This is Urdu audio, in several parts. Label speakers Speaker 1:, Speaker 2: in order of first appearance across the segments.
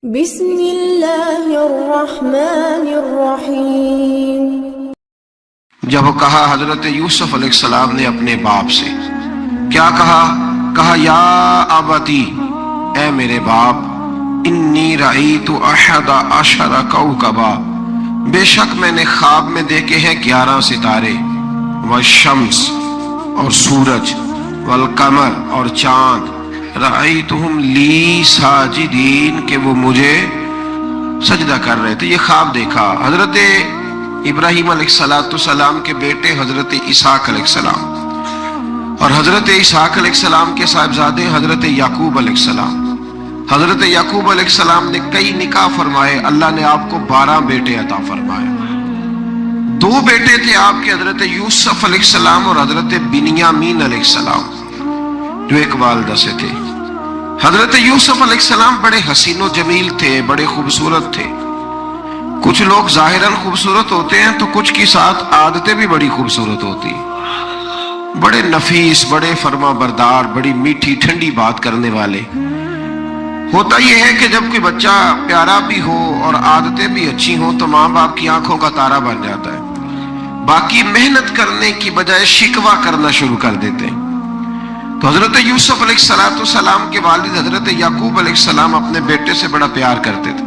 Speaker 1: بسم اللہ الرحمن الرحیم۔
Speaker 2: جب کہا حضرت یوسف علیہ السلام نے اپنے باپ سے، کیا کہا یا ابتی، اے میرے باپ، انی رأیت احد عشر کوکبا، بے شک میں نے خواب میں دیکھے ہیں 11 ستارے، والشمس اور سورج، والقمر اور چاند، رأیتہم لی ساجدین، کہ وہ مجھے سجدہ کر رہے تھے۔ یہ خواب دیکھا حضرت ابراہیم علیہ السلام کے بیٹے حضرت اسحاق علیہ السلام، اور حضرت اسحاق علیہ السلام کے صاحبزادے حضرت یعقوب علیہ السلام۔ حضرت یعقوب علیہ السلام نے کئی نکاح فرمائے، اللہ نے آپ کو 12 بیٹے عطا فرمائے۔ 2 بیٹے تھے آپ کے، حضرت یوسف علیہ السلام اور حضرت بنیامین علیہ السلام، جو ایک والدہ سے تھے۔ حضرت یوسف علیہ السلام بڑے حسین و جمیل تھے، بڑے خوبصورت تھے۔ کچھ لوگ ظاہراً خوبصورت ہوتے ہیں تو کچھ کی ساتھ عادتیں بھی بڑی خوبصورت ہوتی، بڑے نفیس، بڑے فرما بردار، بڑی میٹھی ٹھنڈی بات کرنے والے۔ ہوتا یہ ہے کہ جب کوئی بچہ پیارا بھی ہو اور عادتیں بھی اچھی ہوں تو ماں باپ کی آنکھوں کا تارا بن جاتا ہے، باقی محنت کرنے کی بجائے شکوہ کرنا شروع کر دیتے ہیں۔ تو حضرت یوسف علیہ السلام کے والد حضرت یعقوب علیہ السلام اپنے بیٹے سے بڑا پیار کرتے تھے۔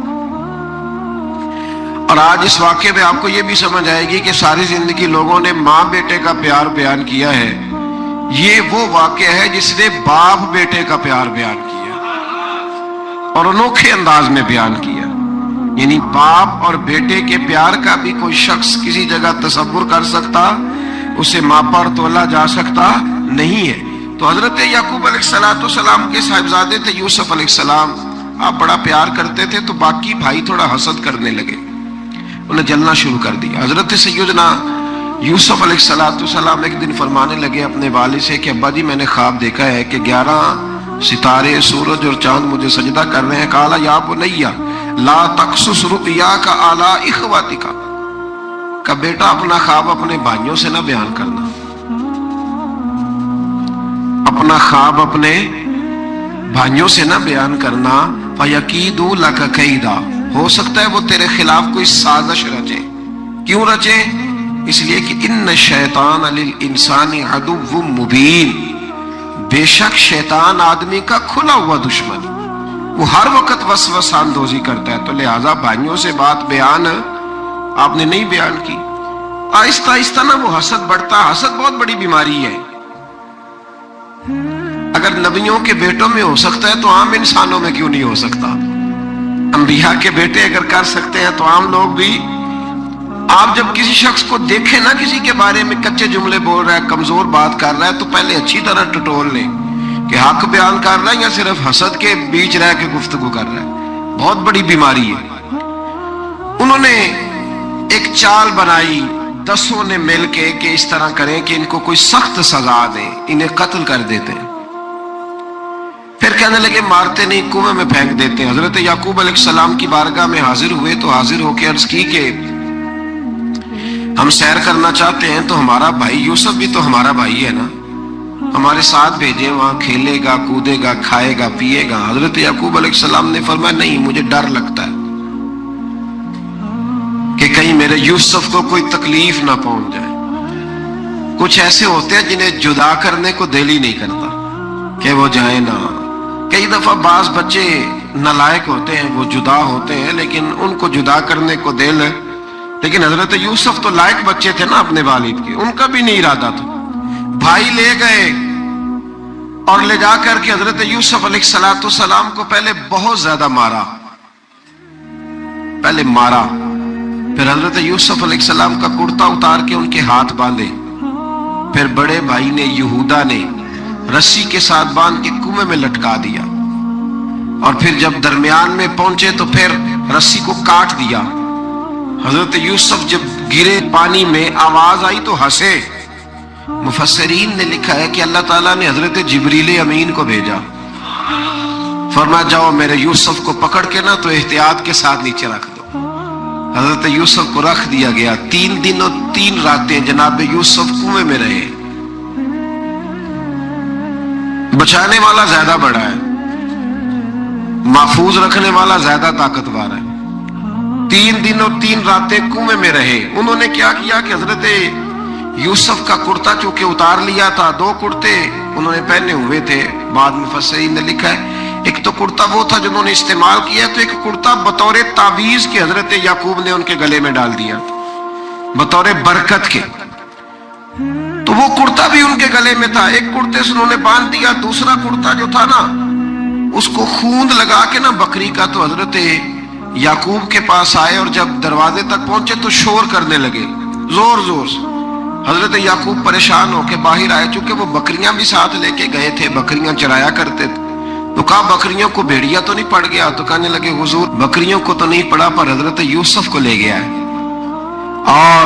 Speaker 2: اور آج اس واقعے میں آپ کو یہ بھی سمجھ آئے گی کہ ساری زندگی لوگوں نے ماں بیٹے کا پیار بیان کیا ہے، یہ وہ واقعہ ہے جس نے باپ بیٹے کا پیار بیان کیا اور انوکھے انداز میں بیان کیا۔ یعنی باپ اور بیٹے کے پیار کا بھی کوئی شخص کسی جگہ تصور کر سکتا، اسے ماپا اور تولا جا سکتا نہیں ہے۔ تو حضرت یعقوب علیہ السلام کے صاحبزادے تھے یوسف علیہ السلام، آپ بڑا پیار کرتے تھے، تو باقی بھائی تھوڑا حسد کرنے لگے، انہیں جلنا شروع کر دیا۔ حضرت سیدنا یوسف علیہ السلام ایک دن فرمانے لگے اپنے والد سے کہ ابا جی میں نے خواب دیکھا ہے کہ 11 ستارے، سورج اور چاند مجھے سجدہ کر رہے ہیں۔ قال یا بنی لا تقصص رؤیاک علی اخواتک، کہ بیٹا اپنا خواب اپنے بھائیوں سے نہ بیان کرنا، اپنا خواب اپنے بھائیوں سے نہ بیان کرنا، فَيَكِيدُوا لَكَ كَيْدًا، ہو سکتا ہے وہ تیرے خلاف کوئی سازش رچے۔ کیوں رچے؟ اس لیے کہ ان الشیطان للانسان عدو مبین، بے شک شیطان آدمی کا کھلا ہوا دشمن، وہ ہر وقت وسوسہ اندوزی کرتا ہے۔ تو لہٰذا بھائیوں سے بات بیان آپ نے نہیں بیان کی۔ آہستہ آہستہ نہ وہ حسد بڑھتا، حسد بہت بڑی بیماری ہے۔ اگر نبیوں کے بیٹوں میں ہو سکتا ہے تو عام انسانوں میں کیوں نہیں ہو سکتا؟ انبیاء کے بیٹے اگر کر سکتے ہیں تو عام لوگ بھی۔ آپ جب کسی شخص کو دیکھیں نا کسی کے بارے میں کچے جملے بول رہا ہے، کمزور بات کر رہا ہے، تو پہلے اچھی طرح ٹٹول لیں کہ حق بیان کر رہا ہے یا صرف حسد کے بیچ رہ کے گفتگو کر رہا ہے۔ بہت بڑی بیماری ہے۔ انہوں نے ایک چال بنائی 10 نے مل کے کہ اس طرح کریں کہ ان کو کوئی سخت سزا دیں، انہیں قتل کر دیتے ہیں۔ پھر کہنے لگے مارتے نہیں، کنویں میں پھینک دیتے ہیں۔ حضرت یعقوب علیہ السلام کی بارگاہ میں حاضر ہوئے تو حاضر ہو کے عرض کی کہ ہم سیر کرنا چاہتے ہیں، تو ہمارا بھائی یوسف بھی تو ہمارا بھائی ہے نا، ہمارے ساتھ بھیجیں، وہاں کھیلے گا، کودے گا، کھائے گا، پیے گا۔ حضرت یعقوب علیہ السلام نے فرمایا نہیں، مجھے ڈر لگتا ہے کہ کہیں میرے یوسف کو کوئی تکلیف نہ پہنچ جائے۔ کچھ ایسے ہوتے ہیں جنہیں جدا کرنے کو دل ہی نہیں کرتا کہ وہ جائیں نہ۔ کئی دفعہ بعض بچے نالائق ہوتے ہیں، وہ جدا ہوتے ہیں لیکن ان کو جدا کرنے کو دل، لیکن حضرت یوسف تو لائق بچے تھے نا اپنے والد کے، ان کا بھی نہیں ارادہ تھا۔ بھائی لے گئے اور لے جا کر کے حضرت یوسف علیہ السلام کو پہلے بہت زیادہ مارا، پھر حضرت یوسف علیہ السلام کا کرتا اتار کے ان کے ہاتھ باندھے، پھر بڑے بھائی نے یہودا نے رسی کے ساتھ باندھ کے کنویں میں لٹکا دیا، اور پھر جب درمیان میں پہنچے تو پھر رسی کو کاٹ دیا۔ حضرت یوسف جب گرے پانی میں آواز آئی تو ہنسے۔ مفسرین نے لکھا ہے کہ اللہ تعالیٰ نے حضرت جبریل امین کو بھیجا، فرمایا جاؤ میرے یوسف کو پکڑ کے نا تو احتیاط کے ساتھ نیچے رکھ دو۔ حضرت یوسف کو رکھ دیا گیا۔ 3 دن اور 3 راتیں جناب یوسف کنویں میں رہے۔ بچانے والا زیادہ بڑا ہے۔ محفوظ رکھنے والا زیادہ طاقتور ہے۔ 3 دن اور 3 راتیں کنویں میں رہے۔ انہوں نے کیا کیا کہ حضرت یوسف کا کرتا چونکہ اتار لیا تھا، 2 کرتے انہوں نے پہنے ہوئے تھے، بعد میں مفسرین نے لکھا ہے ایک تو کرتا وہ تھا جنہوں نے استعمال کیا، تو ایک کرتا بطور تعویذ کے حضرت یعقوب نے ان کے گلے میں ڈال دیا بطور برکت کے، تو وہ کرتا بھی ان کے گلے میں تھا، ایک کرتے سے انہوں نے باندھ دیا، دوسرا کرتا جو تھا نا اس کو خوند لگا کے نا بکری کا، تو حضرت یعقوب کے پاس آئے اور جب دروازے تک پہنچے تو شور کرنے لگے زور زور سے۔ حضرت یعقوب پریشان ہو کے باہر آئے، چونکہ وہ بکریاں بھی ساتھ لے کے گئے تھے، بکریاں چرایا کرتے تھے، تو کہا بکریوں کو بھیڑیا تو نہیں پڑ گیا؟ تو کہنے لگے حضور بکریوں کو تو نہیں پڑا، پر حضرت یوسف کو لے گیا ہے۔ اور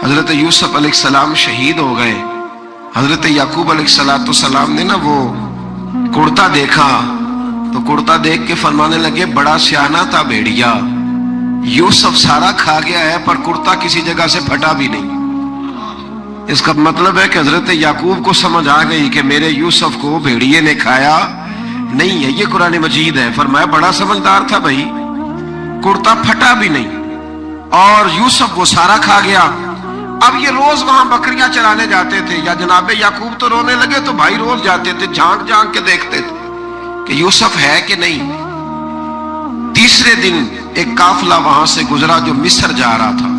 Speaker 2: حضرت یوسف علیہ السلام شہید ہو گئے۔ حضرت یعقوب علیہ السلام نے نا وہ کرتا دیکھا تو کرتا دیکھ کے فرمانے لگے بڑا سیانہ تھا بھیڑیا، یوسف سارا کھا گیا ہے پر کرتا کسی جگہ سے پھٹا بھی نہیں۔ اس کا مطلب ہے کہ حضرت یعقوب کو سمجھ آ گئی کہ میرے یوسف کو بھیڑیے نے کھایا نہیں ہے، یہ قرآن مجید ہے۔ فرمایا بڑا سمجھدار تھا بھائی، کرتا پھٹا بھی نہیں اور یوسف وہ سارا کھا گیا۔ اب یہ روز وہاں بکریاں چرانے جاتے تھے، یا جناب یعقوب تو رونے لگے تو بھائی روز جاتے تھے، جھانک جھانک کے دیکھتے تھے کہ یوسف ہے کہ نہیں۔ تیسرے دن ایک قافلہ وہاں سے گزرا جو مصر جا رہا تھا،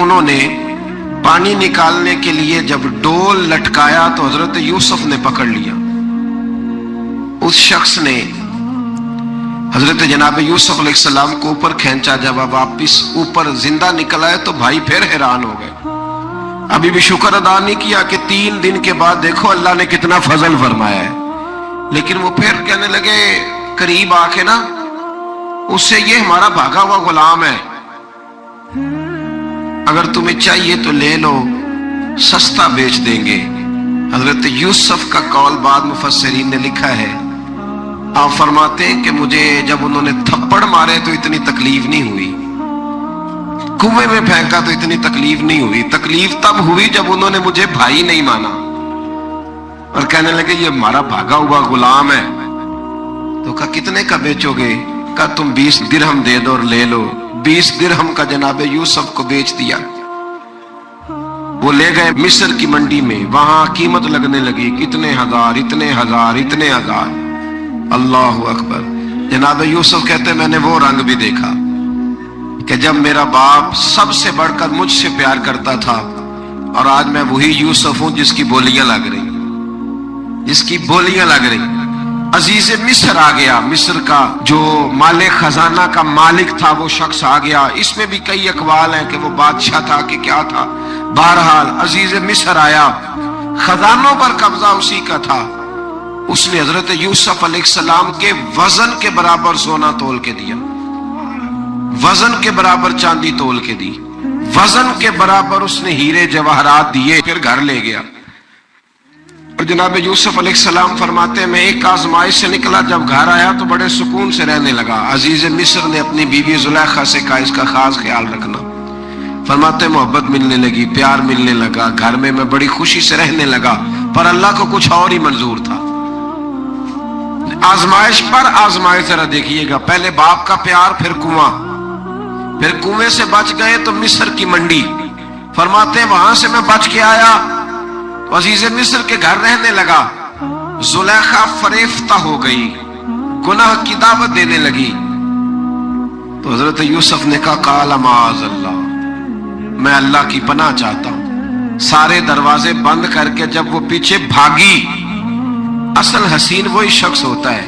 Speaker 2: انہوں نے پانی نکالنے کے لیے جب ڈول لٹکایا تو حضرت یوسف نے پکڑ لیا۔ اس شخص نے حضرت جناب یوسف علیہ السلام کو اوپر کھینچا، جب آپ واپس اوپر زندہ نکل آئے تو بھائی پھر حیران ہو گئے، ابھی بھی شکر ادا نہیں کیا کہ 3 دن کے بعد دیکھو اللہ نے کتنا فضل فرمایا ہے۔ لیکن وہ پھر کہنے لگے قریب آ کے نا اس سے، یہ ہمارا بھاگا ہوا غلام ہے، اگر تمہیں چاہیے تو لے لو، سستا بیچ دیں گے۔ حضرت یوسف کا قول بعد مفسرین نے لکھا ہے، آپ فرماتے ہیں کہ مجھے جب انہوں نے تھپڑ مارے تو اتنی تکلیف نہیں ہوئی، کنویں میں پھینکا تو اتنی تکلیف نہیں ہوئی، تکلیف تب ہوئی جب انہوں نے مجھے بھائی نہیں مانا اور کہنے لگے یہ ہمارا بھاگا ہوا غلام ہے۔ تو کہا کتنے کا بیچو گے؟ کہا تم 20 درہم دے دو اور لے لو۔ 20 درہم کا جناب یوسف کو بیچ دیا۔ وہ لے گئے مصر کی منڈی میں، وہاں قیمت لگنے لگی، اتنے ہزار اتنے ہزار اتنے ہزار۔ اللہ اکبر۔ جناب یوسف کہتے میں نے وہ رنگ بھی دیکھا کہ جب میرا باپ سب سے بڑھ کر مجھ سے پیار کرتا تھا اور آج میں وہی یوسف ہوں جس کی بولیاں لگ رہی، جس کی بولیاں لگ رہی۔ عزیز مصر آ گیا، مصر کا جو مال خزانہ کا مالک تھا وہ شخص آ گیا۔ اس میں بھی کئی اقوال ہیں کہ وہ بادشاہ تھا کہ کیا تھا، بہرحال عزیز مصر آیا، خزانوں پر قبضہ اسی کا تھا۔ اس نے حضرت یوسف علیہ السلام کے وزن کے برابر سونا تول کے دیا، وزن کے برابر چاندی تول کے دی، وزن کے برابر اس نے ہیرے جواہرات دیے، پھر گھر لے گیا۔ اور جناب یوسف علیہ السلام فرماتے ہیں میں ایک آزمائش سے نکلا، جب گھر آیا تو بڑے سکون سے رہنے لگا۔ عزیز مصر نے اپنی بیوی زلیخا سے کہا اس کا خاص خیال رکھنا۔ فرماتے محبت ملنے لگی، پیار ملنے لگا، گھر میں بڑی خوشی سے رہنے لگا، پر اللہ کو کچھ اور ہی منظور تھا۔ آزمائش پر آزمائش ذرا دیکھیے گا، پہلے باپ کا پیار، پھر کنواں، پھر کنویں سے بچ گئے تو مصر کی منڈی۔ فرماتے ہیں وہاں سے میں بچ کے آیا تو عزیز مصر کے گھر رہنے لگا۔ زلیخا فریفتہ ہو گئی، گناہ کی دعوت دینے لگی، تو حضرت یوسف نے کہا قال معاذ اللہ، میں اللہ کی پناہ چاہتا ہوں۔ سارے دروازے بند کر کے جب وہ پیچھے بھاگی، اصل حسین وہی شخص ہوتا ہے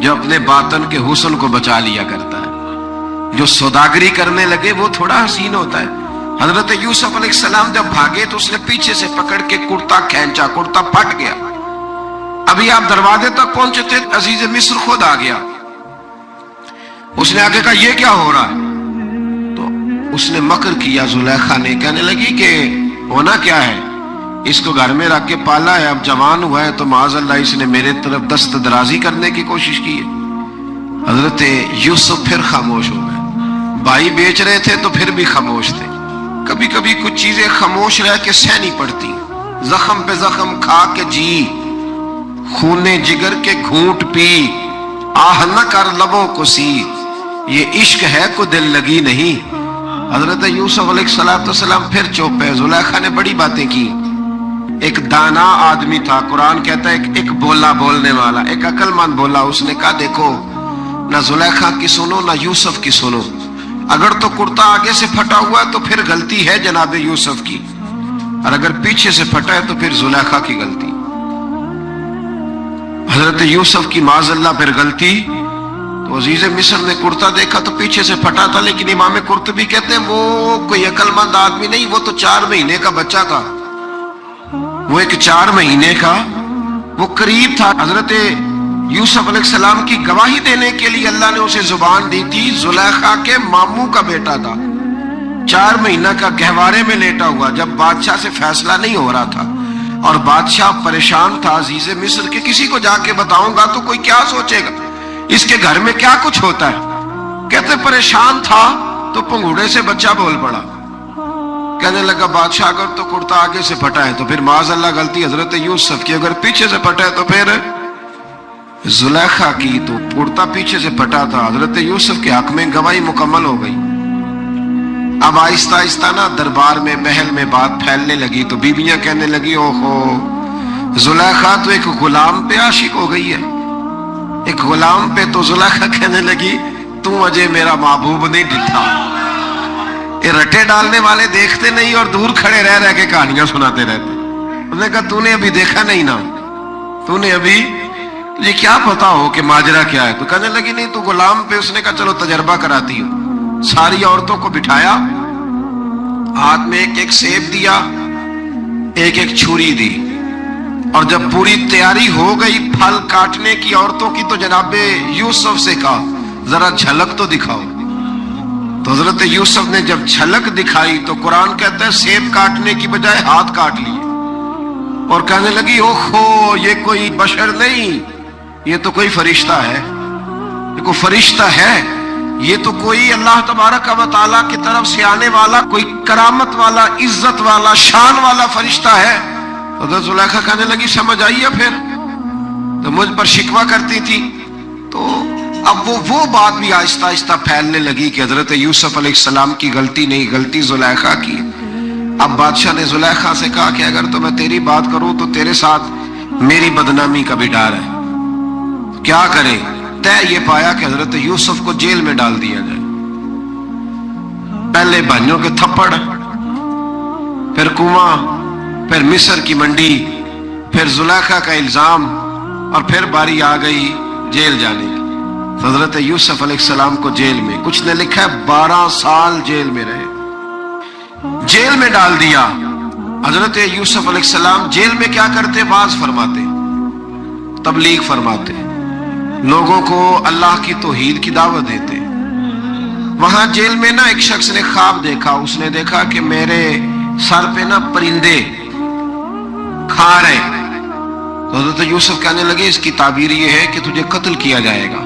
Speaker 2: جو اپنے باطن کے حسن کو بچا لیا کرتا ہے، جو سوداگری کرنے لگے وہ تھوڑا حسین ہوتا ہے۔ حضرت یوسف علیہ السلام جب بھاگے تو اس نے پیچھے سے پکڑ کے کرتا کھینچا، کرتا پھٹ گیا۔ ابھی آپ دروازے تک پہنچے تھے، عزیز مصر خود آ گیا۔ اس نے آگے کہا یہ کیا ہو رہا ہے؟ تو اس نے مکر کیا، زلیخا نے، کہنے لگی کہ ہونا کیا ہے، اس کو گھر میں رکھ کے پالا ہے، اب جوان ہوا ہے تو معاذ اللہ اس نے میرے طرف دست درازی کرنے کی کوشش کی ہے۔ حضرت یوسف پھر خاموش ہو گئے، بھائی بیچ رہے تھے تو پھر بھی خاموش تھے۔ کبھی کبھی کچھ چیزیں خاموش رہ کے سہنی پڑتی، زخم پہ زخم کھا کے جی، خونے جگر کے گھونٹ پی، آہ نہ کر لبوں کو سی، یہ عشق ہے کو دل لگی نہیں۔ حضرت یوسف علیہ السلام پھر چپ ہے۔ زلیخا نے بڑی باتیں کی۔ ایک دانا آدمی تھا، قرآن کہتا ہے ایک بولا بولنے والا، ایک عقل مند بولا۔ اس نے کہا دیکھو نہ زلیخا کی سنو نہ یوسف کی سنو، اگر تو کرتا آگے سے پھٹا ہوا ہے تو پھر غلطی ہے جناب یوسف کی، اور اگر پیچھے سے پھٹا ہے تو پھر زلیخا کی غلطی۔ حضرت یوسف کی معاذ اللہ پھر غلطی، تو عزیز مصر نے کرتا دیکھا تو پیچھے سے پھٹا تھا، لیکن امام قرطبی کہتے ہیں وہ کوئی عقل مند آدمی نہیں، وہ تو 4 مہینے کا بچہ تھا، وہ ایک 4 مہینے کا وہ قریب تھا۔ حضرت یوسف علیہ السلام کی گواہی دینے کے لیے اللہ نے اسے زبان دی تھی، زلیخا کے ماموں کا بیٹا تھا، 4 مہینہ کا گہوارے میں لیٹا ہوا، جب بادشاہ سے فیصلہ نہیں ہو رہا تھا اور بادشاہ پریشان تھا عزیز مصر کے کسی کو جا کے بتاؤں گا تو کوئی کیا سوچے گا، اس کے گھر میں کیا کچھ ہوتا ہے۔ کہتے پریشان تھا تو پنگوڑے سے بچہ بول پڑا، کہنے لگا بادشاہ اگر تو کرتا آگے سے پھٹا ہے تو پھر معاذ اللہ غلطی حضرت یوسف کی، اگر پیچھے سے پھٹا ہے تو پھر زلیخا کی، تو کرتا پیچھے سے پھٹا تھا۔ حضرت یوسف کے حق میں گواہی مکمل ہو گئی۔ اب آہستہ آہستہ نا دربار میں محل میں بات پھیلنے لگی، تو بیویاں کہنے لگی اوہو زلیخا تو ایک غلام پہ عاشق ہو گئی ہے، ایک غلام پہ۔ تو زلیخا کہنے لگی تو اجے میرا محبوب نہیں ڈٹھا۔ یہ رٹے ڈالنے والے دیکھتے نہیں اور دور کھڑے رہ رہ کے کہانیاں سناتے رہتے۔ انہوں نے کہا تو نے ابھی دیکھا نہیں نا، تو نے ابھی یہ کیا پتا ہو کہ ماجرا کیا ہے۔ تو کہنے لگی نہیں تو غلام پہ۔ اس نے کہا چلو تجربہ کراتی ہوں۔ ساری عورتوں کو بٹھایا، ہاتھ میں ایک ایک سیب دیا، ایک ایک چھری دی، اور جب پوری تیاری ہو گئی پھل کاٹنے کی عورتوں کی، تو جناب یوسف سے کہا ذرا جھلک تو دکھاؤ۔ تو حضرت یوسف نے جب جھلک دکھائی تو قرآن کہتا ہے سیب کاٹنے کی بجائے ہاتھ کاٹ لیے، اور کہنے لگی اوہو یہ کوئی بشر نہیں، یہ تو کوئی فرشتہ ہے، یہ کوئی فرشتہ ہے، یہ تو کوئی اللہ تبارک و تعالیٰ کی طرف سے آنے والا کوئی کرامت والا عزت والا شان والا فرشتہ ہے۔ حضرت زلیخا کہنے لگی سمجھ آئی ہے پھر، تو مجھ پر شکوہ کرتی تھی۔ تو اب وہ بات بھی آہستہ آہستہ پھیلنے لگی کہ حضرت یوسف علیہ السلام کی غلطی نہیں، غلطی زلیخا کی۔ اب بادشاہ نے زلیخا سے کہا کہ اگر تو میں تیری بات کروں تو تیرے ساتھ میری بدنامی کا بھی ڈر ہے، کیا کرے؟ طے یہ پایا کہ حضرت یوسف کو جیل میں ڈال دیا جائے۔ پہلے بھائیوں کے تھپڑ، پھر کنواں، پھر مصر کی منڈی، پھر زلیخا کا الزام، اور پھر باری آ گئی جیل جانے کی۔ حضرت یوسف علیہ السلام کو جیل میں، کچھ نے لکھا ہے 12 سال جیل میں رہے، جیل میں ڈال دیا۔ حضرت یوسف علیہ السلام جیل میں کیا کرتے؟ واعظ فرماتے، تبلیغ فرماتے، لوگوں کو اللہ کی توحید کی دعوت دیتے۔ وہاں جیل میں نا ایک شخص نے خواب دیکھا، اس نے دیکھا کہ میرے سر پہ نا پرندے کھا رہے۔ تو حضرت یوسف کہنے لگے اس کی تعبیر یہ ہے کہ تجھے قتل کیا جائے گا،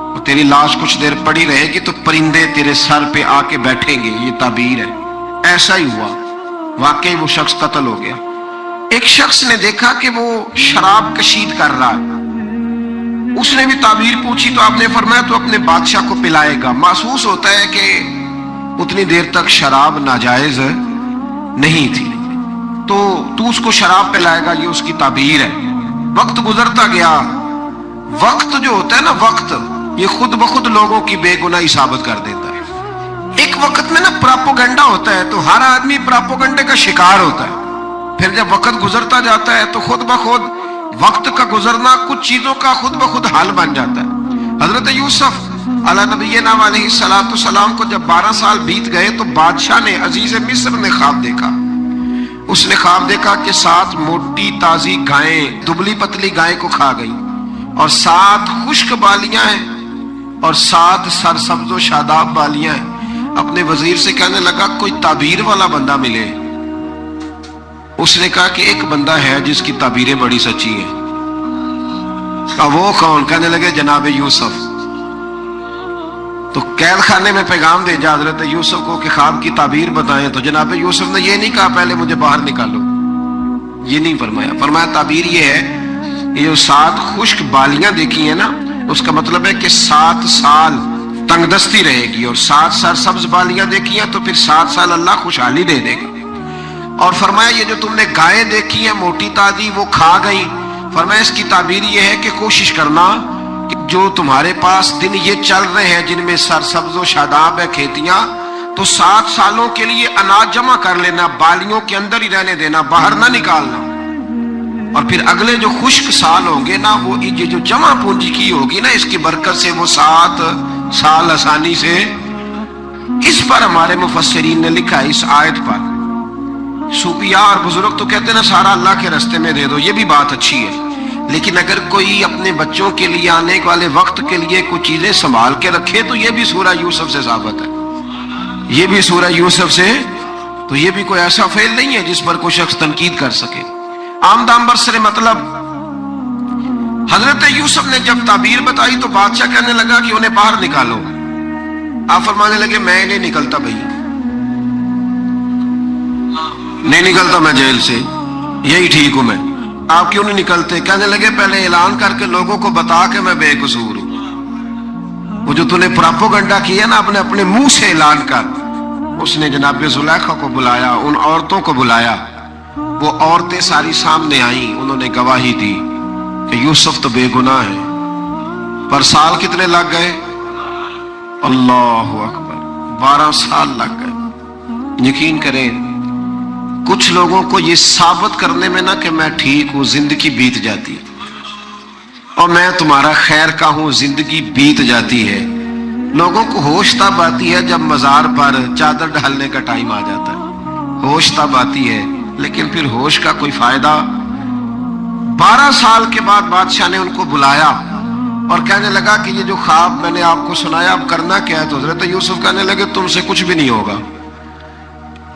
Speaker 2: اور تیری لاش کچھ دیر پڑی رہے گی تو پرندے تیرے سر پہ آ کے بیٹھیں گے، یہ تعبیر ہے۔ ایسا ہی ہوا، واقعی وہ شخص قتل ہو گیا۔ ایک شخص نے دیکھا کہ وہ شراب کشید کر رہا ہے، اس نے بھی تعبیر پوچھی تو آپ نے فرمایا تو اپنے بادشاہ کو پلائے گا۔ محسوس ہوتا ہے کہ اتنی دیر تک شراب ناجائز نہیں تھی، تو اس کو شراب پلائے گا، یہ اس کی تعبیر ہے۔ وقت گزرتا گیا، وقت جو ہوتا ہے نا، وقت یہ خود بخود لوگوں کی بے گناہی ثابت کر دیتا ہے۔ ایک وقت میں نا پراپوگنڈا ہوتا ہے تو ہر آدمی پراپوگنڈے کا شکار ہوتا ہے، پھر جب وقت گزرتا جاتا ہے تو خود بخود وقت کا گزرنا کچھ چیزوں کا خود بخود حل بن جاتا ہے۔ حضرت یوسف علیہ نبینا علیہ السلام کو جب 12 سال بیت گئے تو بادشاہ نے، عزیز مصر نے خواب دیکھا۔ اس نے خواب دیکھا کہ 7 موٹی تازی گائیں دبلی پتلی گائیں کو کھا گئی، اور 7 خشک بالیاں ہیں اور 7 سرسبز و شاداب بالیاں ہیں۔ اپنے وزیر سے کہنے لگا کوئی تعبیر والا بندہ ملے۔ اس نے کہا کہ ایک بندہ ہے جس کی تعبیریں بڑی سچی ہیں۔ کہا وہ کون؟ کہنے لگے جناب یوسف۔ تو قید خانے میں پیغام بھیجا حضرت یوسف کو کہ خواب کی تعبیر بتائیں، تو جناب یوسف نے یہ نہیں کہا پہلے مجھے باہر نکالو، یہ نہیں فرمایا۔ فرمایا تعبیر یہ ہے، یہ جو 7 خشک بالیاں دیکھی ہیں نا، اس کا مطلب ہے کہ 7 سال تنگ دستی رہے گی، اور 7 سال سبز بالیاں دیکھی ہیں تو پھر 7 سال اللہ خوشحالی دے دے گا۔ اور فرمایا یہ جو تم نے گائیں دیکھی ہیں موٹی تازی وہ کھا گئی، فرمایا اس کی تعبیر یہ ہے کہ کوشش کرنا کہ جو تمہارے پاس دن یہ چل رہے ہیں جن میں سرسبز و شاداب ہے کھیتیاں، تو 7 سالوں کے لیے اناج جمع کر لینا، بالیوں کے اندر ہی رہنے دینا، باہر نہ نکالنا، اور پھر اگلے جو خشک سال ہوں گے نا، وہ یہ جو جمع پونجی کی ہوگی نا، اس کی برکت سے وہ 7 سال آسانی سے۔ اس پر ہمارے مفسرین نے لکھا ہے، اس آیت پر صوفیاء اور بزرگ تو کہتے ہیں نا سارا اللہ کے راستے میں دے دو، یہ بھی بات اچھی ہے، لیکن اگر کوئی اپنے بچوں کے لیے آنے والے وقت کے لیے کچھ چیزیں سنبھال کے رکھے تو یہ بھی سورہ یوسف سے ثابت ہے، یہ بھی سورہ یوسف سے، تو یہ بھی کوئی ایسا فعل نہیں ہے جس پر کوئی شخص تنقید کر سکے۔ آمدام برسر مطلب حضرت یوسف نے جب تعبیر بتائی تو بادشاہ کہنے لگا کہ انہیں باہر نکالو، آپ فرمانے لگے میں نہیں نکلتا بھائی، نہیں نکلتا میں جیل سے، یہی ٹھیک ہوں میں، آپ کیوں نہیں نکلتے؟ کہنے لگے پہلے اعلان کر کے لوگوں کو بتا کہ میں بے قصور ہوں، وہ جو تو نے پراپوگنڈا کیا نا اپنے منہ سے اعلان کر۔ اس نے جناب زلیخا کو بلایا، ان عورتوں کو بلایا، وہ عورتیں ساری سامنے آئیں، انہوں نے گواہی دی کہ یوسف تو بے گناہ ہے، پر سال کتنے لگ گئے؟ اللہ اکبر، 12 سال لگ گئے۔ یقین کریں کچھ لوگوں کو یہ ثابت کرنے میں نا کہ میں ٹھیک ہوں زندگی بیت جاتی ہے، اور میں تمہارا خیر کا ہوں زندگی بیت جاتی ہے۔ لوگوں کو ہوش تب آتی ہے جب مزار پر چادر ڈالنے کا ٹائم آ جاتا ہے، ہوش تب آتی ہے، لیکن پھر ہوش کا کوئی فائدہ۔ 12 سال کے بعد بادشاہ نے ان کو بلایا اور کہنے لگا کہ یہ جو خواب میں نے آپ کو سنایا اب کرنا کیا ہے؟ تو حضرت یوسف کہنے لگے تم سے کچھ بھی نہیں ہوگا،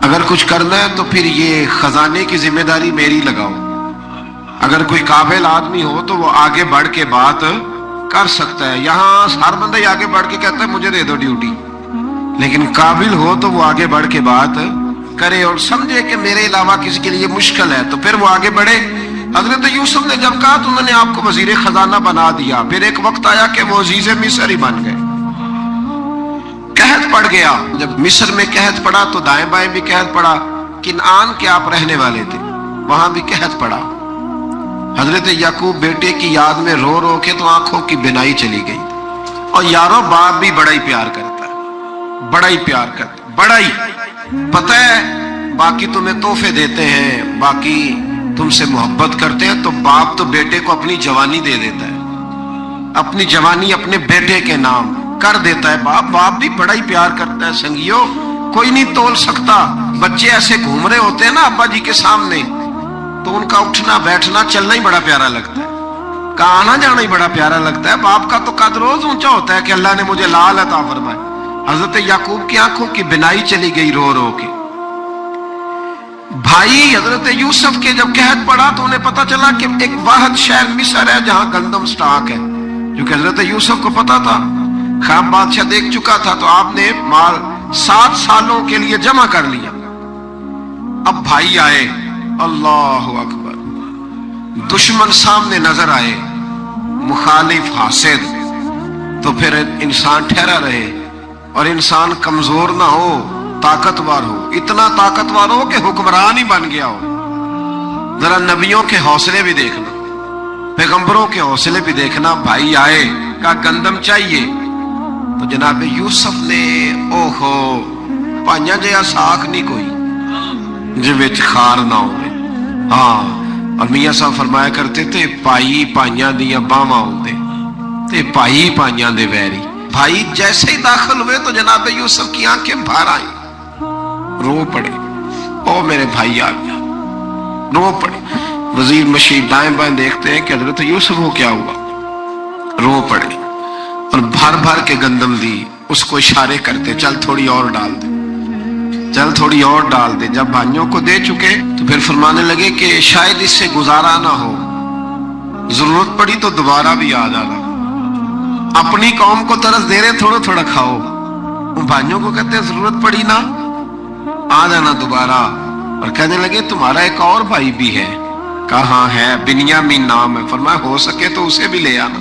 Speaker 2: اگر کچھ کرنا ہے تو پھر یہ خزانے کی ذمہ داری میری لگاؤ، اگر کوئی قابل آدمی ہو تو وہ آگے بڑھ کے بات کر سکتا ہے۔ یہاں ہر بندہ ہی آگے بڑھ کے کہتا ہے مجھے دے دو ڈیوٹی، لیکن قابل ہو تو وہ آگے بڑھ کے بات کرے اور سمجھے کہ میرے علاوہ کسی کے لیے مشکل ہے تو پھر وہ آگے بڑھے۔ حضرت یوسف نے جب کہا تو انہوں نے آپ کو وزیر خزانہ بنا دیا، پھر ایک وقت آیا کہ وہ عزیز مصر ہی بن گئے، قحط پڑ گیا۔ جب مصر میں قحط پڑا تو دائیں بائیں بھی قحط پڑا، کنعان کے آپ رہنے والے تھے وہاں بھی قحط پڑا۔ حضرت یعقوب بیٹے کی یاد میں رو رو کے تو آنکھوں کی بینائی چلی گئی۔ اور یارو باپ بھی بڑا ہی پیار کرتا ہے، بڑا ہی پیار کرتا ہے، بڑا ہی پتہ ہے، باقی تمہیں تحفے دیتے ہیں، باقی تم سے محبت کرتے ہیں، تو باپ تو بیٹے کو اپنی جوانی دے دیتا ہے، اپنی جوانی اپنے بیٹے کے نام کر دیتا ہے۔ باپ بھی بڑا ہی پیار کرتا ہے۔ سنگیو کوئی نہیں تول سکتا، بچے ایسے گھوم رہے ہوتے ہیں نا ابا جی کے سامنے تو ان کا اٹھنا بیٹھنا چلنا ہی بڑا پیارا لگتا ہے، کا آنا جانا ہی بڑا پیارا لگتا ہے۔ باپ کا تو قد روز اونچا ہوتا ہے کہ اللہ نے مجھے لال عطا فرمائے۔ حضرت یعقوب کی آنکھوں کی بینائی چلی گئی رو رو کے۔ بھائی حضرت یوسف کے جب قحط پڑا تو انہیں پتا چلا کہ ایک واحد شہر مصر ہے جہاں گندم سٹاک ہے، جو کہ حضرت یوسف کو پتا تھا، خواب بادشاہ دیکھ چکا تھا، تو آپ نے مال 7 سالوں کے لیے جمع کر لیا۔ اب بھائی آئے، اللہ اکبر، دشمن سامنے نظر آئے، مخالف حاسد، تو پھر انسان ٹھہرا رہے اور انسان کمزور نہ ہو، طاقتور ہو، اتنا طاقتور ہو کہ حکمران ہی بن گیا ہو۔ ذرا نبیوں کے حوصلے بھی دیکھنا، پیغمبروں کے حوصلے بھی دیکھنا۔ بھائی آئے، کہا گندم چاہیے، تو جناب یوسف نے اوہو پائیاں جیا ساکھ نہیں کوئی جے وچ خار نہ ہوئے۔ ہاں، اور میاں صاحب فرمایا کرتے تھے پائی پائیاں دیاں باواں ہوندے تے پائی پائیاں دے ویری۔ بھائی جیسے ہی داخل ہوئے تو جناب یوسف کی آنکھیں بھر آئیں، رو پڑے، او میرے بھائی آ گیا، رو پڑے۔ وزیر مشیر دائیں بائیں دیکھتے ہیں کہ حضرت یوسف کو کیا ہوا، رو پڑے اور بھر بھر کے گندم دی، اس کو اشارے کرتے چل تھوڑی اور ڈال دے، چل تھوڑی اور ڈال دے۔ جب بھائیوں کو دے چکے تو پھر فرمانے لگے کہ شاید اس سے گزارا نہ ہو، ضرورت پڑی تو دوبارہ بھی آ جانا، اپنی قوم کو ترس دے رہے تھوڑا تھوڑا کھاؤ، بھائیوں کو کہتے ہیں ضرورت پڑی نا آ جانا دوبارہ۔ اور کہنے لگے تمہارا ایک اور بھائی بھی ہے، کہاں ہے؟ بنیامین نام ہے، فرمایا ہو سکے تو اسے بھی لے آنا۔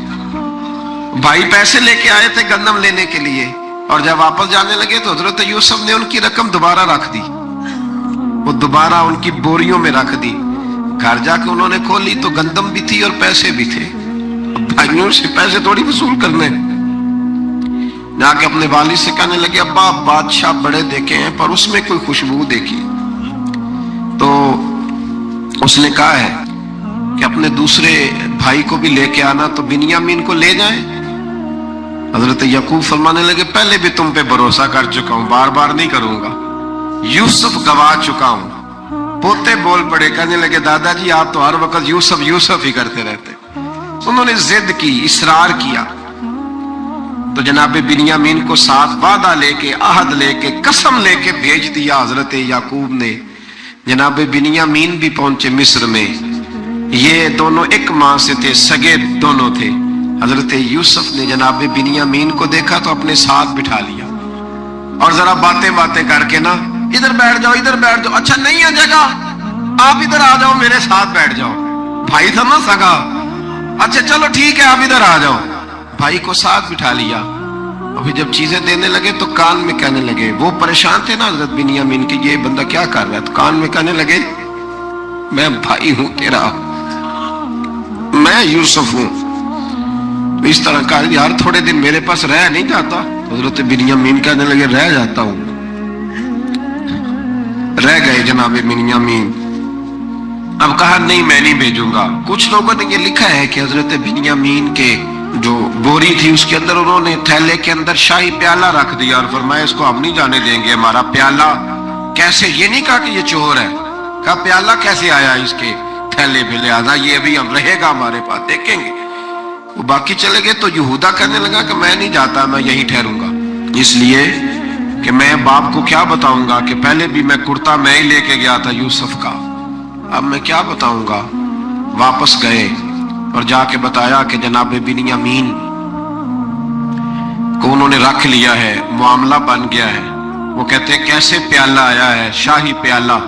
Speaker 2: بھائی پیسے لے کے آئے تھے گندم لینے کے لیے، اور جب واپس جانے لگے تو حضرت یوسف نے ان کی رقم دوبارہ رکھ دی، وہ دوبارہ ان کی بوریوں میں رکھ دی۔ گھر جا کے انہوں نے کھولی تو گندم بھی تھی اور پیسے بھی تھے۔ بھائیوں سے پیسے تھوڑی وصول کرنے، جا کے اپنے والد سے کہنے لگے ابا بادشاہ بڑے دیکھے ہیں پر اس میں کوئی خوشبو دیکھی، تو اس نے کہا ہے کہ اپنے دوسرے بھائی کو بھی لے کے آنا، تو بنیامین کو لے جائیں۔ حضرت یعقوب فرمانے لگے پہلے بھی تم پہ بھروسہ کر چکا ہوں، بار بار نہیں کروں گا، یوسف گوا چکا ہوں۔ پوتے بول پڑے، کہنے لگے دادا جی آپ تو ہر وقت یوسف یوسف ہی کرتے رہتے۔ انہوں نے ضد کی، اصرار کیا، تو جناب بنیامین کو ساتھ وعدہ لے کے، عہد لے کے، قسم لے کے بھیج دیا حضرت یعقوب نے۔ جناب بنیامین بھی پہنچے مصر میں، یہ دونوں ایک ماں سے تھے، سگے دونوں تھے۔ حضرت یوسف نے جناب بنیامین کو دیکھا تو اپنے ساتھ بٹھا لیا، اور ذرا باتیں کر کے نا ادھر بیٹھ جاؤ ادھر بیٹھ جاؤ، اچھا نہیں ہے جگہ آپ ادھر آ جاؤ میرے ساتھ بیٹھ جاؤ، بھائی تھا نا سگا، اچھا چلو ٹھیک ہے آپ ادھر آ جاؤ، بھائی کو ساتھ بٹھا لیا۔ ابھی جب چیزیں دینے لگے تو کان میں کہنے لگے، وہ پریشان تھے نا حضرت بنیامین کہ یہ بندہ کیا کر رہا ہے، تو کان میں کہنے لگے میں بھائی ہوں تیرا، میں یوسف ہوں۔ اس طرح کہا یار تھوڑے دن میرے پاس رہ نہیں جاتا، حضرت بنیامین کہنے لگے رہ جاتا ہوں۔ رہ گئے جناب بنیامین۔ اب کہا نہیں میں نہیں بھیجوں گا۔ کچھ لوگوں نے یہ لکھا ہے کہ حضرت بنیامین کے جو بوری تھی اس کے اندر انہوں نے تھیلے کے اندر شاہی پیالہ رکھ دیا اور فرمایا اس کو ہم نہیں جانے دیں گے، ہمارا پیالہ کیسے، یہ نہیں کہا کہ یہ چور ہے، کہا پیالہ کیسے آیا اس کے تھیلے پہ، لہذا یہ ابھی ہم رہے گا ہمارے پاس، دیکھیں گے۔ وہ باقی چلے گئے تو یہودا کہنے لگا کہ میں نہیں جاتا، میں یہیں ٹھہروں گا، اس لیے کہ میں باپ کو کیا بتاؤں گا کہ پہلے بھی میں کرتا میں ہی لے کے گیا تھا یوسف کا، اب میں کیا بتاؤں گا۔ واپس گئے اور جا کے بتایا کہ جناب بنیامین کو انہوں نے رکھ لیا ہے، معاملہ بن گیا ہے۔ وہ کہتے ہیں کیسے پیالہ آیا ہے، شاہی پیالہ۔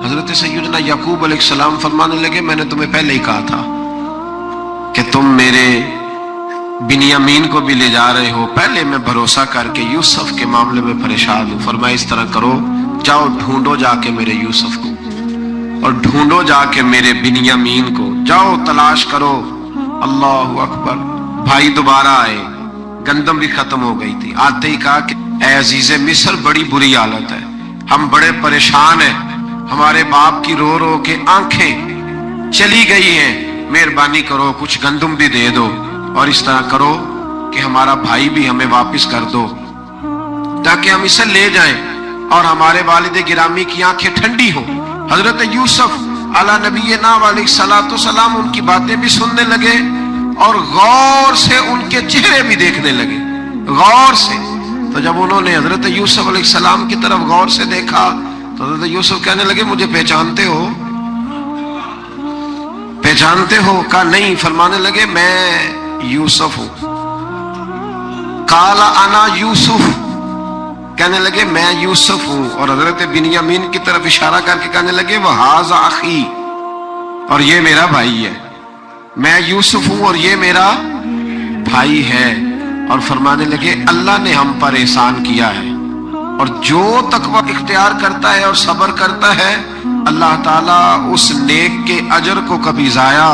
Speaker 2: حضرت سیدنا یعقوب علیہ السلام فرمانے لگے میں نے تمہیں پہلے ہی کہا تھا کہ تم میرے بنیامین کو بھی لے جا رہے ہو، پہلے میں بھروسہ کر کے یوسف کے معاملے میں پریشان ہوں۔ فرمایا اس طرح کرو، جاؤ ڈھونڈو جا کے میرے یوسف کو، اور ڈھونڈو جا کے میرے بنیامین کو، جاؤ تلاش کرو۔ اللہ اکبر۔ بھائی دوبارہ آئے، گندم بھی ختم ہو گئی تھی، آتے ہی کہا کہ اے عزیز مصر بڑی بری حالت ہے، ہم بڑے پریشان ہیں، ہمارے باپ کی رو رو کے آنکھیں چلی گئی ہیں، مہربانی کرو کچھ گندم بھی دے دو، اور اس طرح کرو کہ ہمارا بھائی بھی ہمیں واپس کر دو تاکہ ہم اسے لے جائیں اور ہمارے والد گرامی کی آنکھیں ٹھنڈی ہو۔ حضرت یوسف علی نبینا علیہ الصلوۃ والسلام ان کی باتیں بھی سننے لگے اور غور سے ان کے چہرے بھی دیکھنے لگے، غور سے۔ تو جب انہوں نے حضرت یوسف علیہ السلام کی طرف غور سے دیکھا تو حضرت یوسف کہنے لگے مجھے پہچانتے ہو، پہچانتے ہو؟ کہا نہیں۔ فرمانے لگے میں یوسف ہوں۔ قال انا یوسف، کہنے لگے میں یوسف ہوں، اور حضرت بنیامین کی طرف اشارہ کر کے کہنے لگے وہذا اخی، اور یہ میرا بھائی ہے، میں یوسف ہوں اور یہ میرا بھائی ہے۔ اور فرمانے لگے اللہ نے ہم پر احسان کیا ہے، اور جو تقوی اختیار کرتا ہے اور صبر کرتا ہے اللہ تعالیٰ اس نیک کے اجر کو کبھی ضائع،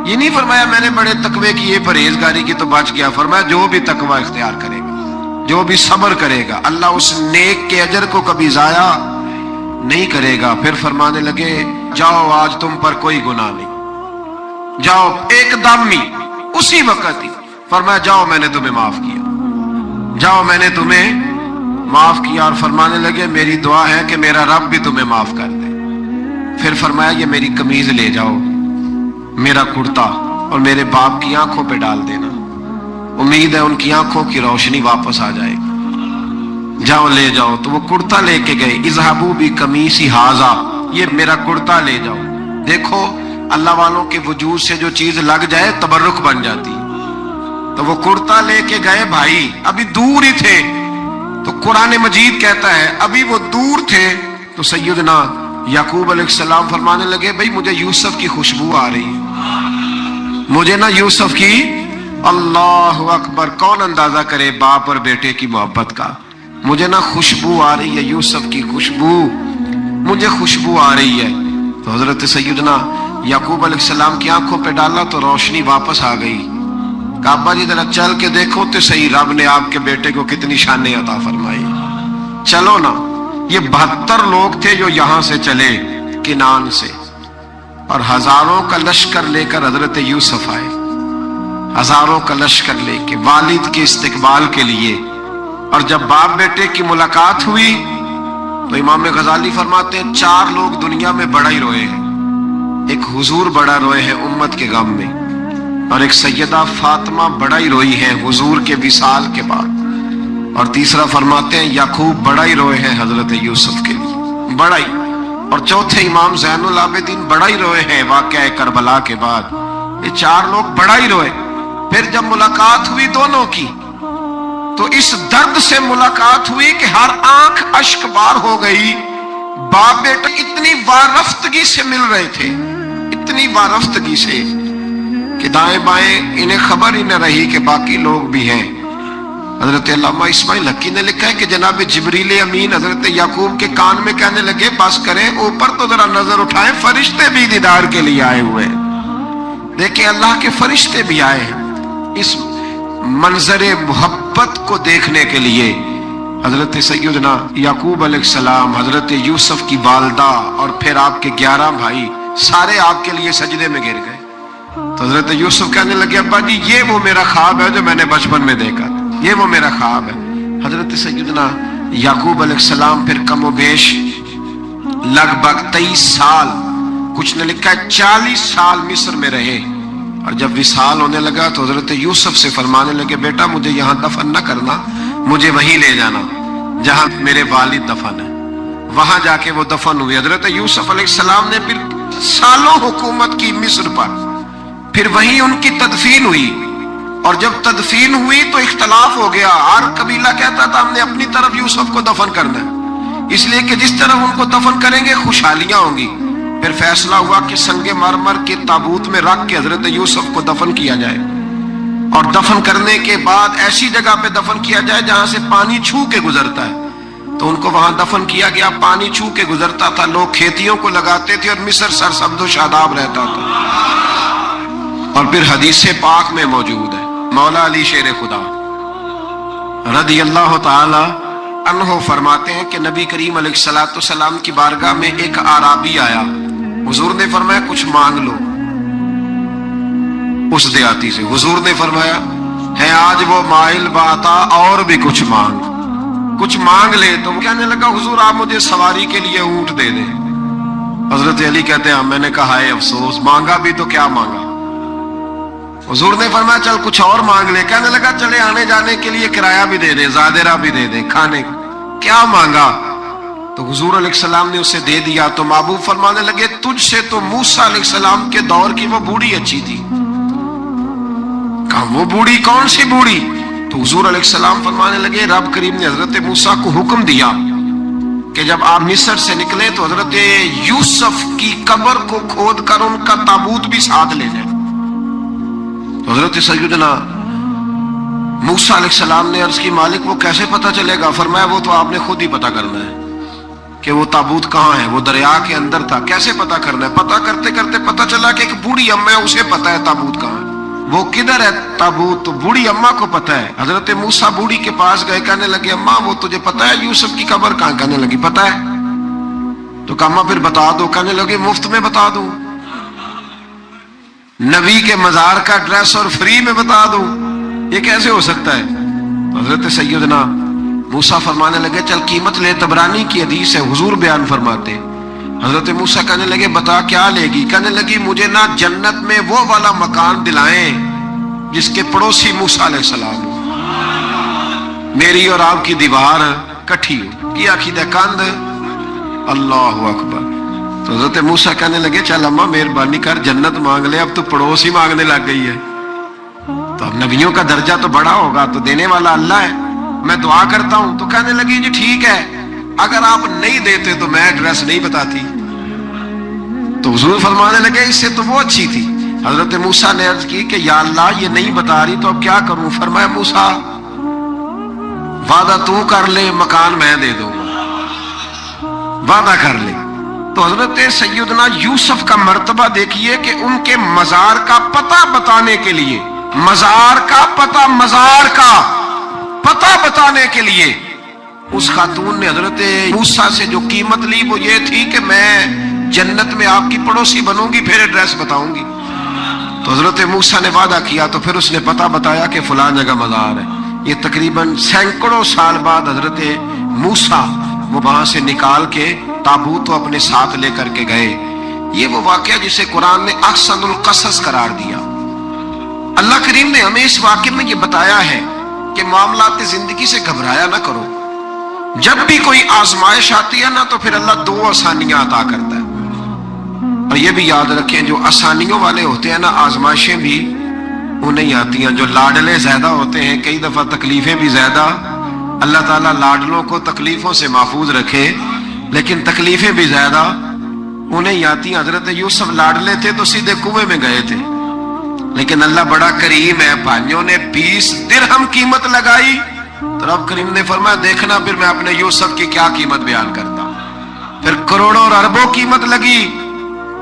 Speaker 2: یہ نہیں فرمایا میں نے بڑے تقوی کی یہ پرہیزگاری کی تو بچ گیا، فرمایا جو بھی تقوی اختیار کرے گا، جو بھی صبر کرے گا، اللہ اس نیک کے اجر کو کبھی ضائع نہیں کرے گا۔ پھر فرمانے لگے جاؤ آج تم پر کوئی گناہ نہیں، جاؤ ایک دم ہی اسی وقت ہی فرمایا جاؤ میں نے تمہیں معاف کیا، جاؤ میں نے تمہیں معاف کیا۔ اور فرمانے لگے میری دعا ہے کہ میرا رب بھی تمہیں معاف کر دے۔ پھر فرمایا یہ میری قمیض لے جاؤ، میرا کرتا، اور میرے باپ کی آنکھوں پہ ڈال دینا، امید ہے ان کی آنکھوں کی روشنی واپس آ جائے گی، جاؤ لے جاؤ۔ تو وہ کرتا لے کے گئے، اذهبوا بقمیصی ھذا، یہ میرا کرتا لے جاؤ۔ دیکھو اللہ والوں کے وجود سے جو چیز لگ جائے تبرک بن جاتی ہے۔ تو وہ کرتا لے کے گئے، بھائی ابھی دور ہی تھے، تو قرآن مجید کہتا ہے ابھی وہ دور تھے تو سیدنا یعقوب علیہ السلام فرمانے لگے بھئی مجھے یوسف کی خوشبو آ رہی ہے، مجھے نا یوسف کی اللہ اکبر، کون اندازہ کرے باپ اور بیٹے کی محبت کا۔ مجھے نا خوشبو آ رہی ہے یوسف کی، خوشبو، مجھے خوشبو آ رہی ہے۔ تو حضرت سیدنا یعقوب علیہ السلام کی آنکھوں پہ ڈالا تو روشنی واپس آ گئی۔ کہا ابا جی ذرا چل کے دیکھو تو صحیح، رب نے آپ کے بیٹے کو کتنی شانیں عطا فرمائی۔ چلو نا، یہ 72 لوگ تھے جو یہاں سے چلے کنعان سے، اور ہزاروں کا لشکر لے کر حضرت یوسف آئے، ہزاروں کا لشکر لے کے والد کے استقبال کے لیے۔ اور جب باپ بیٹے کی ملاقات ہوئی تو امام غزالی فرماتے ہیں 4 لوگ دنیا میں بڑا ہی روئے ہیں۔ ایک حضور بڑا روئے ہیں امت کے غم میں، اور ایک سیدہ فاطمہ بڑا ہی روئی ہیں حضور کے وصال کے بعد، اور تیسرا فرماتے ہیں یعقوب بڑا ہی روئے ہیں حضرت یوسف کے لیے، بڑا ہی، اور چوتھے امام زین العابدین بڑا ہی روئے ہیں واقعہ کربلا کے بعد۔ یہ 4 لوگ بڑا ہی روئے۔ پھر جب ملاقات ہوئی دونوں کی تو اس درد سے ملاقات ہوئی کہ ہر آنکھ اشک بار ہو گئی۔ باپ بیٹا اتنی وارفتگی سے مل رہے تھے، اتنی وارفتگی سے کہ دائیں بائیں انہیں خبر ہی نہ رہی کہ باقی لوگ بھی ہیں۔ حضرت علامہ اسماعیل حقی نے لکھا ہے کہ جناب جبریل امین حضرت یعقوب کے کان میں کہنے لگے بس کریں، اوپر تو ذرا نظر اٹھائیں، فرشتے بھی دیدار کے لیے آئے ہوئے ہیں۔ دیکھیں اللہ کے فرشتے بھی آئے ہیں اس منظر محبت کو دیکھنے کے لیے۔ حضرت سیدنا یعقوب علیہ السلام، حضرت یوسف کی والدہ، اور پھر آپ کے 11 بھائی سارے آپ کے لیے سجدے میں گر گئے۔ تو حضرت یوسف کہنے لگے ابا جی یہ وہ میرا خواب ہے جو میں نے بچپن میں دیکھا تھا، یہ وہ میرا خواب ہے۔ حضرت سیدنا یعقوب علیہ السلام پھر کم و بیش لگ بھگ 23 سال، کچھ نے لکھا ہے 40 سال مصر میں رہے، اور جب وصال ہونے لگا تو حضرت یوسف سے فرمانے لگے بیٹا مجھے یہاں دفن نہ کرنا، مجھے وہیں لے جانا جہاں میرے والد دفن ہے۔ وہاں جا کے وہ دفن ہوئے۔ حضرت یوسف علیہ السلام نے پھر سالوں حکومت کی مصر پر، پھر وہیں ان کی تدفین ہوئی، اور جب تدفین ہوئی تو اختلاف ہو گیا۔ ہر قبیلہ کہتا تھا ہم نے اپنی طرف یوسف کو دفن کرنا ہے، اس لیے کہ جس طرف ان کو دفن کریں گے خوشحالیاں ہوں گی۔ پھر فیصلہ ہوا کہ سنگ مرمر کے تابوت میں رکھ کے حضرت یوسف کو دفن کیا جائے، اور دفن کرنے کے بعد ایسی جگہ پہ دفن کیا جائے جہاں سے پانی چھو کے گزرتا ہے۔ تو ان کو وہاں دفن کیا گیا، پانی چھو کے گزرتا تھا، لوگ کھیتیوں کو لگاتے تھے، اور مصر سرسبز و شاداب رہتا تھا۔ اور پھر حدیث پاک میں موجود ہے، مولا علی شیر خدا رضی اللہ تعالی عنہ فرماتے ہیں کہ نبی کریم علیہ الصلوۃ والسلام کی بارگاہ میں ایک اعرابی آیا، حضور نے فرمایا کچھ مانگ لو۔ اس دیہاتی سے حضور نے فرمایا ہے آج وہ مائل باتا، اور بھی کچھ مانگ لے۔ تو وہ کہنے لگا حضور آپ مجھے سواری کے لیے اونٹ دے دیں۔ حضرت علی کہتے ہیں میں نے کہا ہے افسوس، مانگا بھی تو کیا مانگا۔ حضور نے فرمایا چل کچھ اور مانگ لے۔ کہنے لگا چلے آنے جانے کے لیے کرایہ بھی دے دے، زادرہ بھی دے دے، کھانے کیا مانگا؟ تو حضور علیہ السلام نے اسے دے دیا۔ تو محبوب فرمانے لگے تجھ سے تو موسیٰ علیہ السلام کے دور کی وہ بوڑھی اچھی تھی۔ کہا وہ بوڑھی کون سی بوڑھی؟ تو حضور علیہ السلام فرمانے لگے رب کریم نے حضرت موسیٰ کو حکم دیا کہ جب آپ مصر سے نکلے تو حضرت یوسف کی قبر کو کھود کر ان کا تابوت بھی ساتھ لے جائے۔ تو حضرت سیدنا موسیٰ علیہ السلام نے عرض کی مالک وہ کیسے پتہ چلے گا؟ فرمایا وہ تو آپ نے خود ہی پتہ کرنا ہے کہ وہ تابوت کہاں ہے، وہ دریا کے اندر تھا، کیسے پتہ کرنا ہے؟ پتہ کرتے کرتے پتہ چلا کہ ایک بوڑھی اماں ہے، اسے پتہ ہے تابوت کہاں ہے، وہ کدھر ہے تابوت، تو بوڑھی اماں کو پتہ ہے۔ حضرت موسیٰ بوڑھی کے پاس گئے، کہنے لگے اماں وہ تجھے پتہ ہے یوسف کی قبر کہاں؟ کہنے لگی پتہ ہے۔ تو کہا اماں پھر بتا دو۔ کہنے لگے مفت میں بتا دوں، نبی کے مزار کا ایڈریس اور فری میں بتا دوں، یہ کیسے ہو سکتا ہے؟ تو حضرت سیدنا موسیٰ فرمانے لگے چل قیمت لے، طبرانی کی حدیث ہے، حضور بیان فرماتے۔ حضرت موسیٰ کہنے لگے بتا کیا لے گی؟ کہنے لگی مجھے نا جنت میں وہ والا مکان دلائیں جس کے پڑوسی موسیٰ علیہ السلام ہو، میری اور آپ کی دیوار کٹھی ہو، کیا عقیدہ کاند، اللہ اکبر۔ تو حضرت موسیٰ کہنے لگے چل اماں مہربانی کر جنت مانگ لے، اب تو پڑوس ہی مانگنے لگ گئی ہے، تو اب نبیوں کا درجہ تو بڑا ہوگا، تو دینے والا اللہ ہے، میں دعا کرتا ہوں۔ تو کہنے لگی جی ٹھیک ہے، اگر آپ نہیں دیتے تو میں ایڈریس نہیں بتاتی۔ تو حضور فرمانے لگے اس سے تو وہ اچھی تھی، حضرت موسیٰ نے عرض کی کہ یا اللہ یہ نہیں بتا رہی تو اب کیا کروں؟ فرمایا موسیٰ وعدہ تو کر لے، مکان میں دے دوں گا، وعدہ کر لے۔ تو حضرت سیدنا یوسف کا مرتبہ دیکھیے کہ ان کے مزار کا پتہ بتانے کے لیے، مزار کا پتہ، مزار کا پتہ بتانے کے لیے اس خاتون نے حضرت موسیٰ سے جو قیمت لی وہ یہ تھی کہ میں جنت میں آپ کی پڑوسی بنوں گی، پھر ایڈریس بتاؤں گی۔ تو حضرت موسیٰ نے وعدہ کیا تو پھر اس نے پتہ بتایا کہ فلاں جگہ مزار ہے۔ یہ تقریباً سینکڑوں سال بعد حضرت موسیٰ وہ وہاں سے نکال کے تابوت کو اپنے ساتھ لے کر کے گئے۔ یہ وہ واقعہ جسے قرآن نے احسن القصص قرار دیا۔ اللہ کریم نے ہمیں اس واقعے میں یہ بتایا ہے کہ معاملات زندگی سے گھبرایا نہ کرو۔ جب بھی کوئی آزمائش آتی ہے نا تو پھر اللہ دو آسانیاں عطا کرتا ہے، اور یہ بھی یاد رکھیں جو آسانیوں والے ہوتے ہیں نا آزمائشیں بھی انہیں آتی ہیں۔ جو لاڈلے زیادہ ہوتے ہیں کئی دفعہ تکلیفیں بھی زیادہ۔ اللہ تعالیٰ لاڈلوں کو تکلیفوں سے محفوظ رکھے، لیکن تکلیفیں بھی زیادہ انہیں آتی ہیں۔ حضرت یوسف لاڈلے تھے تو سیدھے کنویں میں گئے تھے، لیکن اللہ بڑا کریم ہے، بھائیوں نے 20 درہم قیمت لگائی تو رب کریم نے فرمایا دیکھنا پھر میں اپنے یوسف کی کیا قیمت بیان کرتا ہوں۔ پھر کروڑوں اور اربوں قیمت لگی،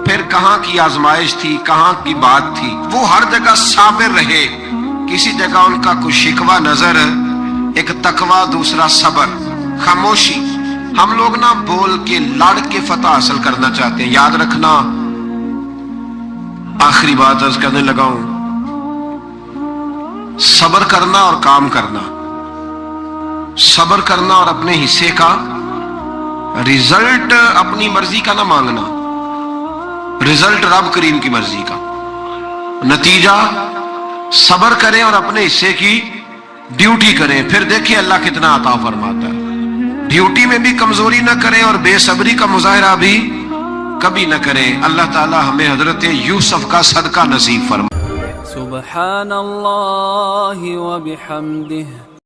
Speaker 2: پھر کہاں کی آزمائش تھی، کہاں کی بات تھی، وہ ہر جگہ صابر رہے۔ کسی جگہ ان کا کوئی شکوہ نظر، ایک تقوی، دوسرا صبر، خاموشی۔ ہم لوگ نہ بول کے لڑ کے فتح حاصل کرنا چاہتے ہیں۔ یاد رکھنا، آخری بات عرض کرنے لگا ہوں، صبر کرنا اور کام کرنا، صبر کرنا اور اپنے حصے کا رزلٹ اپنی مرضی کا نہ مانگنا، رزلٹ رب کریم کی مرضی کا، نتیجہ صبر کریں اور اپنے حصے کی ڈیوٹی کریں، پھر دیکھیں اللہ کتنا عطا فرماتا ہے۔ ڈیوٹی میں بھی کمزوری نہ کریں اور بے صبری کا مظاہرہ بھی کبھی نہ کریں۔ اللہ تعالی ہمیں حضرت یوسف کا صدقہ نصیب فرمائے۔
Speaker 3: سبحان اللہ و بحمدہ